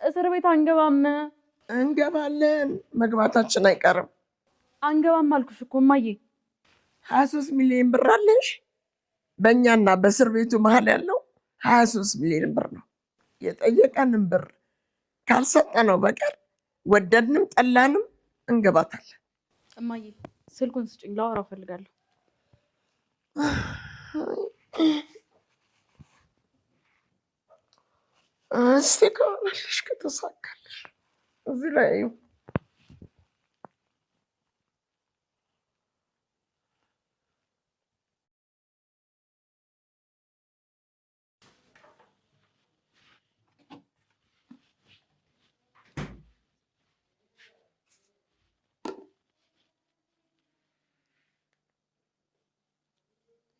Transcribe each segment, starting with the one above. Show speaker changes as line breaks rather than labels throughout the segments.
እስር ቤት አንገባም።
እንገባለን፣ መግባታችን አይቀርም።
አንገባም አልኩሽ እኮ እማዬ።
23 ሚሊዮን ብር አለሽ። በእኛና በእስር ቤቱ መሀል ያለው 23 ሚሊዮን ብር ነው። የጠየቀንን ብር ካልሰጠነው በቀር ወደድንም ጠላንም እንገባታለን።
እማዬ ስልኩን ስጭኝ፣ ላወራው እፈልጋለሁ።
እስቲ ከሆነልሽ ከተሳካልሽ እዚህ ላይ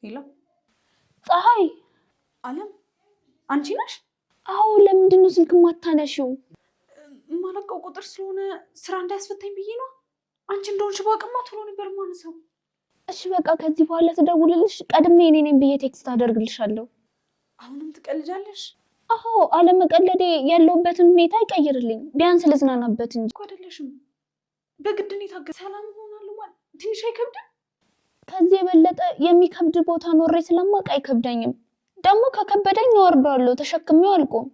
ሄሎ
ፀሐይ።
አለም አንቺ ነሽ?
አዎ። ለምንድን ነው ስልክ ማታነሺው?
ማለቀው ቁጥር ስለሆነ ስራ እንዳያስፈታኝ ብዬ ነው። አንቺ እንደሆንሽ ባቅማ ቶሎ ነበር ማነሳው።
እሺ በቃ ከዚህ በኋላ ትደውልልሽ ቀድሜ እኔ ነኝ ብዬ ቴክስት አደርግልሻለሁ።
አሁንም ትቀልጃለሽ?
አዎ። አለመቀለዴ ያለውበትን ሁኔታ አይቀይርልኝ፣ ቢያንስ ልዝናናበት እንጂ
እኮ አይደለሽም። በግድ ነው የታገሰ። ሰላም ሆናለሁ ማለት ትንሽ አይከብድም?
ከዚህ የበለጠ የሚከብድ ቦታ ኖሬ ስለማውቅ አይከብደኝም። ደግሞ ከከበደኝ እወርዳለሁ፣ ተሸክሜው አልቆም።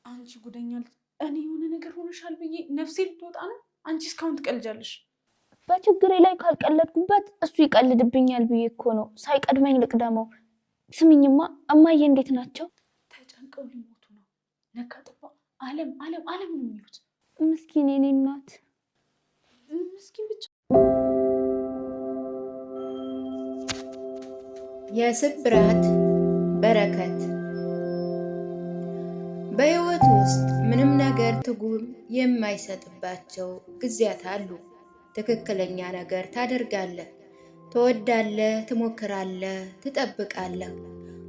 አንቺ ጉደኛል። እኔ የሆነ ነገር ሆነሻል ብዬ ነፍሴ ልትወጣ ነው። አንቺ እስካሁን ትቀልጃለሽ።
በችግሬ ላይ ካልቀለድኩበት እሱ ይቀልድብኛል ብዬ እኮ ነው ሳይቀድመኝ ልቅደመው። ስምኝማ እማዬ እንዴት ናቸው?
ተጨንቀው ሊሞቱ ነው። ነጋ ጠባ አለም አለም አለም ነው የሚሉት።
ምስኪን የኔ እናት፣
ምስኪን ብቻ።
የስብራት በረከት። በህይወት ውስጥ ምንም ነገር ትርጉም የማይሰጥባቸው ጊዜያት አሉ። ትክክለኛ ነገር ታደርጋለህ፣ ትወዳለህ፣ ትሞክራለህ፣ ትጠብቃለህ።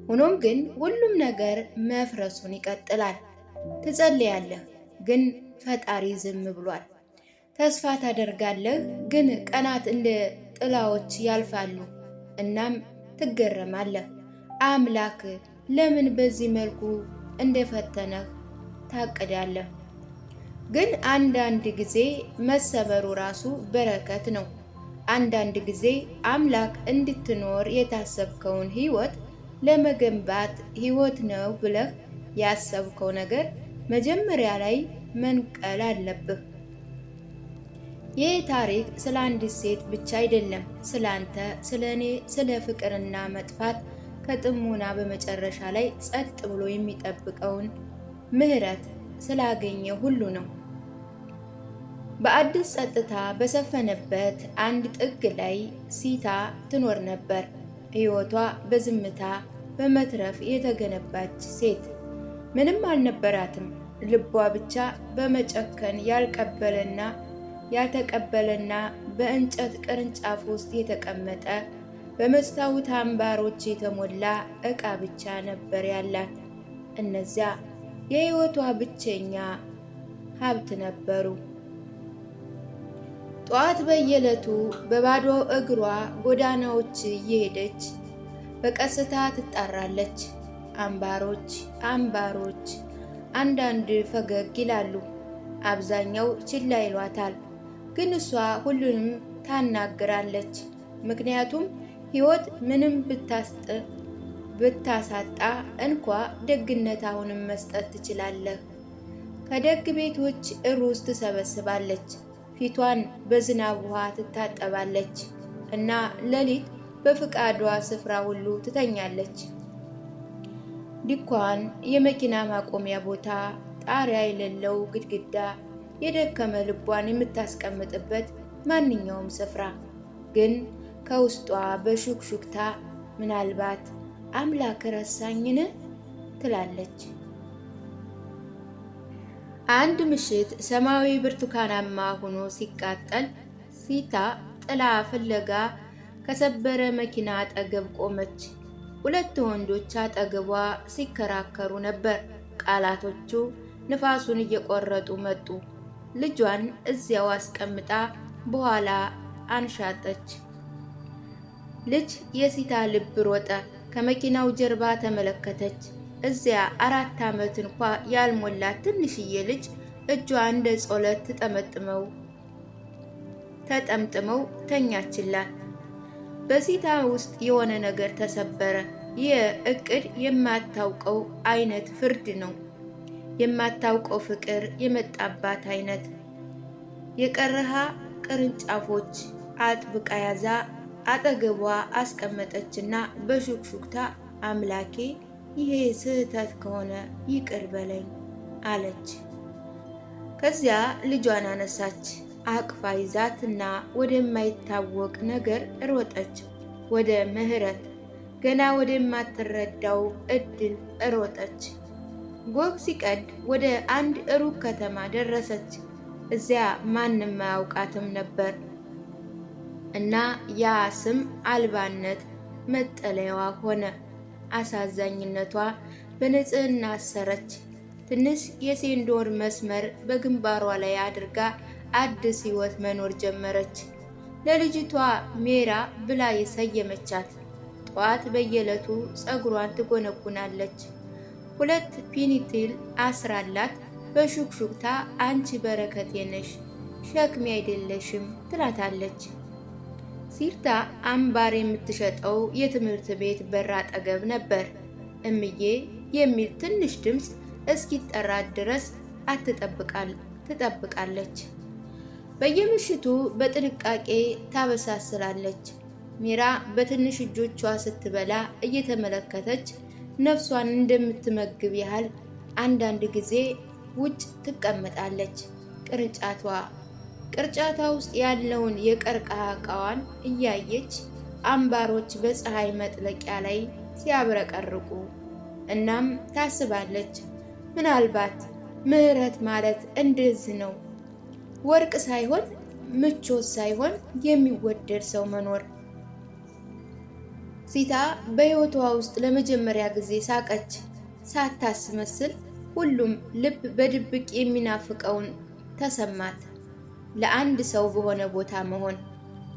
ሆኖም ግን ሁሉም ነገር መፍረሱን ይቀጥላል። ትጸልያለህ፣ ግን ፈጣሪ ዝም ብሏል። ተስፋ ታደርጋለህ፣ ግን ቀናት እንደ ጥላዎች ያልፋሉ። እናም ትገረማለህ። አምላክ ለምን በዚህ መልኩ እንደፈተነህ ታቅዳለህ። ግን አንዳንድ ጊዜ መሰበሩ ራሱ በረከት ነው። አንዳንድ ጊዜ አምላክ እንድትኖር የታሰብከውን ህይወት ለመገንባት ህይወት ነው ብለህ ያሰብከው ነገር መጀመሪያ ላይ መንቀል አለብህ። ይህ ታሪክ ስለ አንዲት ሴት ብቻ አይደለም። ስለ አንተ፣ ስለ እኔ፣ ስለ ፍቅርና መጥፋት ከጥሞና በመጨረሻ ላይ ጸጥ ብሎ የሚጠብቀውን ምህረት ስላገኘ ሁሉ ነው። በአዲስ ጸጥታ በሰፈነበት አንድ ጥግ ላይ ሲታ ትኖር ነበር። ህይወቷ በዝምታ በመትረፍ የተገነባች ሴት። ምንም አልነበራትም። ልቧ ብቻ በመጨከን ያልተቀበለና በእንጨት ቅርንጫፍ ውስጥ የተቀመጠ በመስታወት አምባሮች የተሞላ ዕቃ ብቻ ነበር ያላት። እነዚያ የህይወቷ ብቸኛ ሀብት ነበሩ። ጧት በየዕለቱ በባዶ እግሯ ጎዳናዎች እየሄደች በቀስታ ትጣራለች። አምባሮች አንዳንድ ፈገግ ይላሉ፣ አብዛኛው ችላ ይሏታል። ግን እሷ ሁሉንም ታናግራለች። ምክንያቱም ህይወት ምንም ብታሳጣ እንኳ ደግነት አሁንም መስጠት ትችላለህ። ከደግ ቤቶች ሩዝ ትሰበስባለች፣ ፊቷን በዝናብ ውሃ ትታጠባለች እና ሌሊት በፍቃዷ ስፍራ ሁሉ ትተኛለች። ድንኳን፣ የመኪና ማቆሚያ ቦታ፣ ጣሪያ የሌለው ግድግዳ፣ የደከመ ልቧን የምታስቀምጥበት ማንኛውም ስፍራ። ግን ከውስጧ በሹክሹክታ ምናልባት አምላክ ረሳኝን ትላለች። አንድ ምሽት ሰማያዊ ብርቱካናማ ሆኖ ሲቃጠል ሲታ ጥላ ፍለጋ ከሰበረ መኪና አጠገብ ቆመች። ሁለት ወንዶች አጠገቧ ሲከራከሩ ነበር። ቃላቶቹ ንፋሱን እየቆረጡ መጡ። ልጇን እዚያው አስቀምጣ በኋላ አንሻጠች። ልጅ የሲታ ልብ ሮጠ። ከመኪናው ጀርባ ተመለከተች። እዚያ 4 ዓመት እንኳ ያልሞላት ትንሽዬ ልጅ እጇ እንደ ጸሎት ተጠምጥመው ተኛችላት። በሲታ ውስጥ የሆነ ነገር ተሰበረ። ይህ እቅድ የማታውቀው አይነት ፍርድ ነው። የማታውቀው ፍቅር የመጣባት አይነት። የቀረሃ ቅርንጫፎች አጥብቃ ያዛ አጠገቧ አስቀመጠችና በሹክሹክታ አምላኬ ይሄ ስህተት ከሆነ ይቅር በለኝ አለች። ከዚያ ልጇን አነሳች፣ አቅፋ ይዛት እና ወደማይታወቅ ነገር ሮጠች። ወደ ምህረት ገና ወደማትረዳው እድል ሮጠች። ጎህ ሲቀድ ወደ አንድ ሩቅ ከተማ ደረሰች። እዚያ ማንም አያውቃትም ነበር እና ያ ስም አልባነት መጠለያዋ ሆነ። አሳዛኝነቷ በንጽህና አሰረች። ትንሽ የሴንዶር መስመር በግንባሯ ላይ አድርጋ አዲስ ሕይወት መኖር ጀመረች። ለልጅቷ ሜራ ብላ የሰየመቻት። ጠዋት በየዕለቱ ፀጉሯን ትጎነጉናለች። 2 ፒኒትል አስራላት በሹክሹክታ አንቺ በረከቴ ነሽ፣ ሸክሜ አይደለሽም ትላታለች። ሲርታ አምባር የምትሸጠው የትምህርት ቤት በር አጠገብ ነበር። እምዬ የሚል ትንሽ ድምፅ እስኪጠራት ድረስ ትጠብቃለች። በየምሽቱ በጥንቃቄ ታበሳስላለች። ሜራ በትንሽ እጆቿ ስትበላ እየተመለከተች ነፍሷን እንደምትመግብ ያህል አንዳንድ ጊዜ ውጭ ትቀመጣለች። ቅርጫቷ ውስጥ ያለውን የቀርከሃ ዕቃዋን እያየች አምባሮች በፀሐይ መጥለቂያ ላይ ሲያብረቀርቁ፣ እናም ታስባለች፣ ምናልባት ምህረት ማለት እንደዚህ ነው። ወርቅ ሳይሆን ምቾት ሳይሆን የሚወደድ ሰው መኖር። ሲታ በሕይወቷ ውስጥ ለመጀመሪያ ጊዜ ሳቀች። ሳታስመስል ሁሉም ልብ በድብቅ የሚናፍቀውን ተሰማት፣ ለአንድ ሰው በሆነ ቦታ መሆን።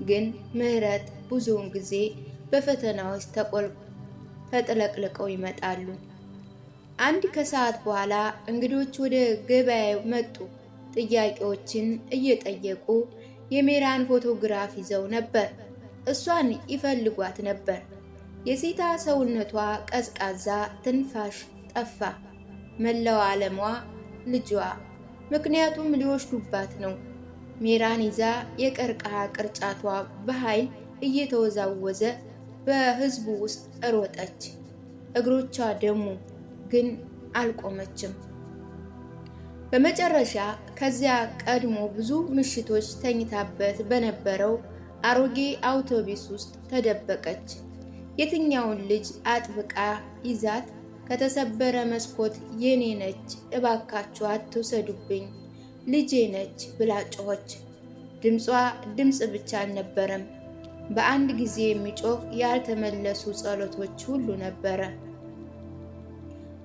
ግን ምህረት ብዙውን ጊዜ በፈተናዎች ተጥለቅልቀው ይመጣሉ። አንድ ከሰዓት በኋላ እንግዶች ወደ ገበያው መጡ። ጥያቄዎችን እየጠየቁ የሜራን ፎቶግራፍ ይዘው ነበር። እሷን ይፈልጓት ነበር። የሲታ ሰውነቷ ቀዝቃዛ ትንፋሽ ጠፋ። መላው ዓለሟ ልጇ፣ ምክንያቱም ሊወስዱባት ነው። ሜራን ይዛ የቀርከሃ ቅርጫቷ በኃይል እየተወዛወዘ በህዝቡ ውስጥ ሮጠች። እግሮቿ ደሙ፣ ግን አልቆመችም። በመጨረሻ ከዚያ ቀድሞ ብዙ ምሽቶች ተኝታበት በነበረው አሮጌ አውቶቡስ ውስጥ ተደበቀች። የትኛውን ልጅ አጥብቃ ይዛት ከተሰበረ መስኮት የኔ ነች እባካችሁ አትውሰዱብኝ፣ ልጄ ነች ብላ ጮኸች። ድምጿ ድምፅ ብቻ አልነበረም፣ በአንድ ጊዜ የሚጮህ ያልተመለሱ ጸሎቶች ሁሉ ነበረ።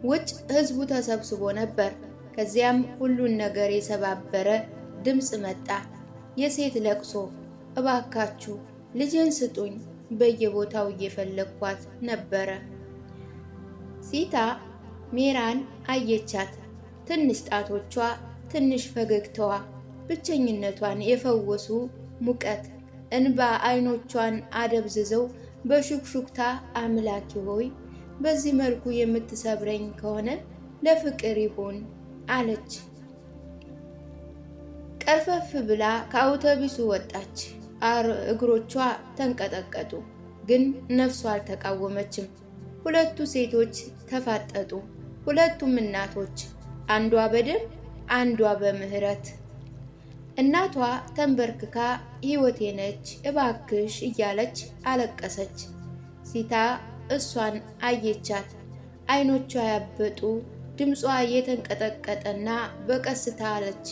ውጭ ህዝቡ ተሰብስቦ ነበር። ከዚያም ሁሉን ነገር የሰባበረ ድምፅ መጣ። የሴት ለቅሶ፣ እባካችሁ ልጄን ስጡኝ። በየቦታው እየፈለግኳት ነበረ። ሲታ ሜራን አየቻት። ትንሽ ጣቶቿ፣ ትንሽ ፈገግታዋ፣ ብቸኝነቷን የፈወሱ ሙቀት፣ እንባ አይኖቿን አደብዝዘው በሹክሹክታ አምላኪ ሆይ በዚህ መልኩ የምትሰብረኝ ከሆነ ለፍቅር ይሁን አለች። ቀርፈፍ ብላ ከአውቶቡሱ ወጣች። እግሮቿ ተንቀጠቀጡ፣ ግን ነፍሷ አልተቃወመችም። ሁለቱ ሴቶች ተፋጠጡ። ሁለቱም እናቶች፣ አንዷ በደም አንዷ በምህረት። እናቷ ተንበርክካ ሕይወቴ ነች እባክሽ እያለች አለቀሰች። ሲታ እሷን አየቻት። አይኖቿ ያበጡ፣ ድምጿ የተንቀጠቀጠና በቀስታ አለች፣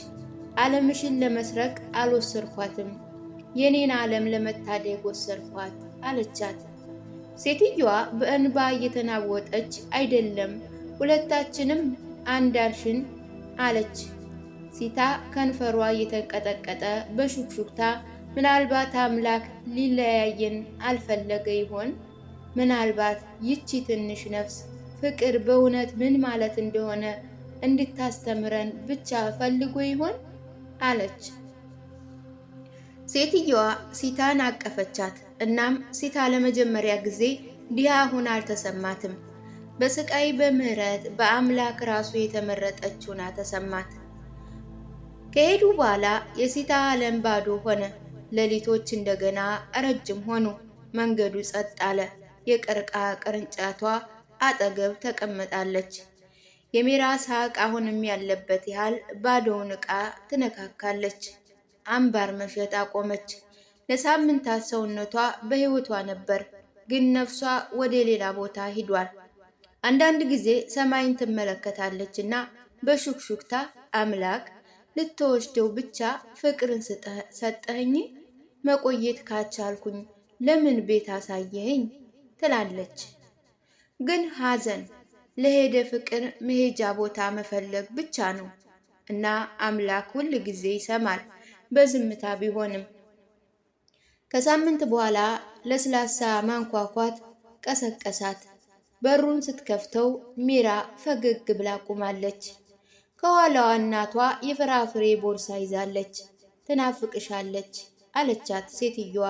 ዓለምሽን ለመስረቅ አልወሰድኳትም፣ የኔን ዓለም ለመታደግ ወሰድኳት አለቻት። ሴትየዋ በእንባ እየተናወጠች አይደለም ሁለታችንም አንዳልሽን አለች። ሲታ ከንፈሯ እየተንቀጠቀጠ በሹክሹክታ ምናልባት አምላክ ሊለያየን አልፈለገ ይሆን? ምናልባት ይቺ ትንሽ ነፍስ ፍቅር በእውነት ምን ማለት እንደሆነ እንድታስተምረን ብቻ ፈልጎ ይሆን አለች። ሴትየዋ ሲታን አቀፈቻት። እናም ሲታ ለመጀመሪያ ጊዜ ዲሃ ሆና አልተሰማትም። በስቃይ በምህረት በአምላክ ራሱ የተመረጠች ሆና ተሰማት። ከሄዱ በኋላ የሲታ ዓለም ባዶ ሆነ። ሌሊቶች እንደገና ረጅም ሆኑ። መንገዱ ጸጥ አለ። የቀርቃ ቅርንጫቷ አጠገብ ተቀምጣለች። የሜራ ሳቅ አሁንም ያለበት ያህል ባዶውን ዕቃ ትነካካለች። አምባር መሸጥ አቆመች። ለሳምንታት ሰውነቷ በሕይወቷ ነበር፣ ግን ነፍሷ ወደ ሌላ ቦታ ሂዷል። አንዳንድ ጊዜ ሰማይን ትመለከታለች እና በሹክሹክታ አምላክ ልትወስደው ብቻ ፍቅርን ሰጠኸኝ፣ መቆየት ካቻልኩኝ ለምን ቤት አሳየኸኝ ትላለች። ግን ሐዘን ለሄደ ፍቅር መሄጃ ቦታ መፈለግ ብቻ ነው እና አምላክ ሁል ጊዜ ይሰማል፣ በዝምታ ቢሆንም። ከሳምንት በኋላ ለስላሳ ማንኳኳት ቀሰቀሳት። በሩን ስትከፍተው ሜራ ፈገግ ብላ ቆማለች። ከኋላዋ እናቷ የፍራፍሬ ቦርሳ ይዛለች። ትናፍቅሻለች አለቻት ሴትየዋ።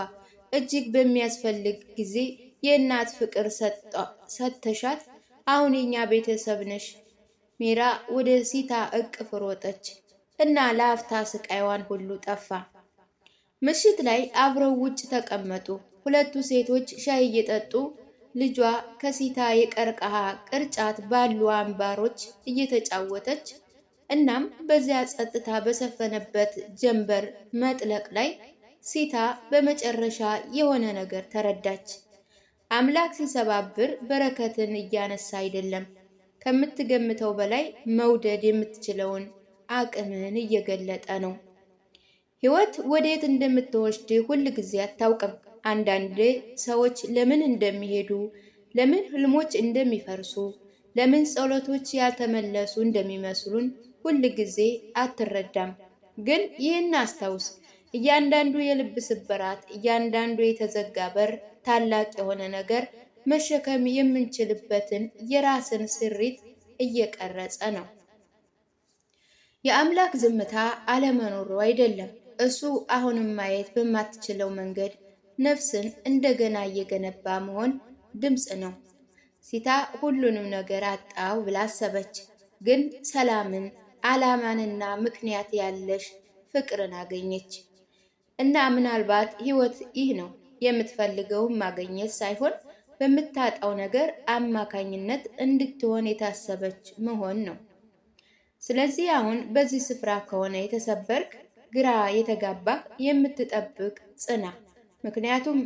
እጅግ በሚያስፈልግ ጊዜ የእናት ፍቅር ሰጥተሻት አሁን የኛ ቤተሰብ ነሽ። ሜራ ወደ ሲታ እቅፍ ሮጠች እና ለአፍታ ስቃይዋን ሁሉ ጠፋ። ምሽት ላይ አብረው ውጭ ተቀመጡ። ሁለቱ ሴቶች ሻይ እየጠጡ ልጇ ከሲታ የቀርከሃ ቅርጫት ባሉ አምባሮች እየተጫወተች፣ እናም በዚያ ጸጥታ በሰፈነበት ጀንበር መጥለቅ ላይ ሲታ በመጨረሻ የሆነ ነገር ተረዳች። አምላክ ሲሰባብር በረከትን እያነሳ አይደለም፣ ከምትገምተው በላይ መውደድ የምትችለውን አቅምን እየገለጠ ነው። ሕይወት ወዴት እንደምትወስድ ሁል ጊዜ አታውቅም። አንዳንድ ሰዎች ለምን እንደሚሄዱ፣ ለምን ህልሞች እንደሚፈርሱ፣ ለምን ጸሎቶች ያልተመለሱ እንደሚመስሉን ሁል ጊዜ አትረዳም። ግን ይህን አስታውስ፣ እያንዳንዱ የልብ ስብራት፣ እያንዳንዱ የተዘጋ በር ታላቅ የሆነ ነገር መሸከም የምንችልበትን የራስን ስሪት እየቀረጸ ነው። የአምላክ ዝምታ አለመኖሩ አይደለም፣ እሱ አሁንም ማየት በማትችለው መንገድ ነፍስን እንደገና እየገነባ መሆን ድምፅ ነው። ሲታ ሁሉንም ነገር አጣው ብላ አሰበች፣ ግን ሰላምን፣ ዓላማንና ምክንያት ያለሽ ፍቅርን አገኘች። እና ምናልባት ሕይወት ይህ ነው፣ የምትፈልገውን ማግኘት ሳይሆን በምታጣው ነገር አማካኝነት እንድትሆን የታሰበች መሆን ነው። ስለዚህ አሁን በዚህ ስፍራ ከሆነ የተሰበርክ፣ ግራ የተጋባህ፣ የምትጠብቅ ጽና። ምክንያቱም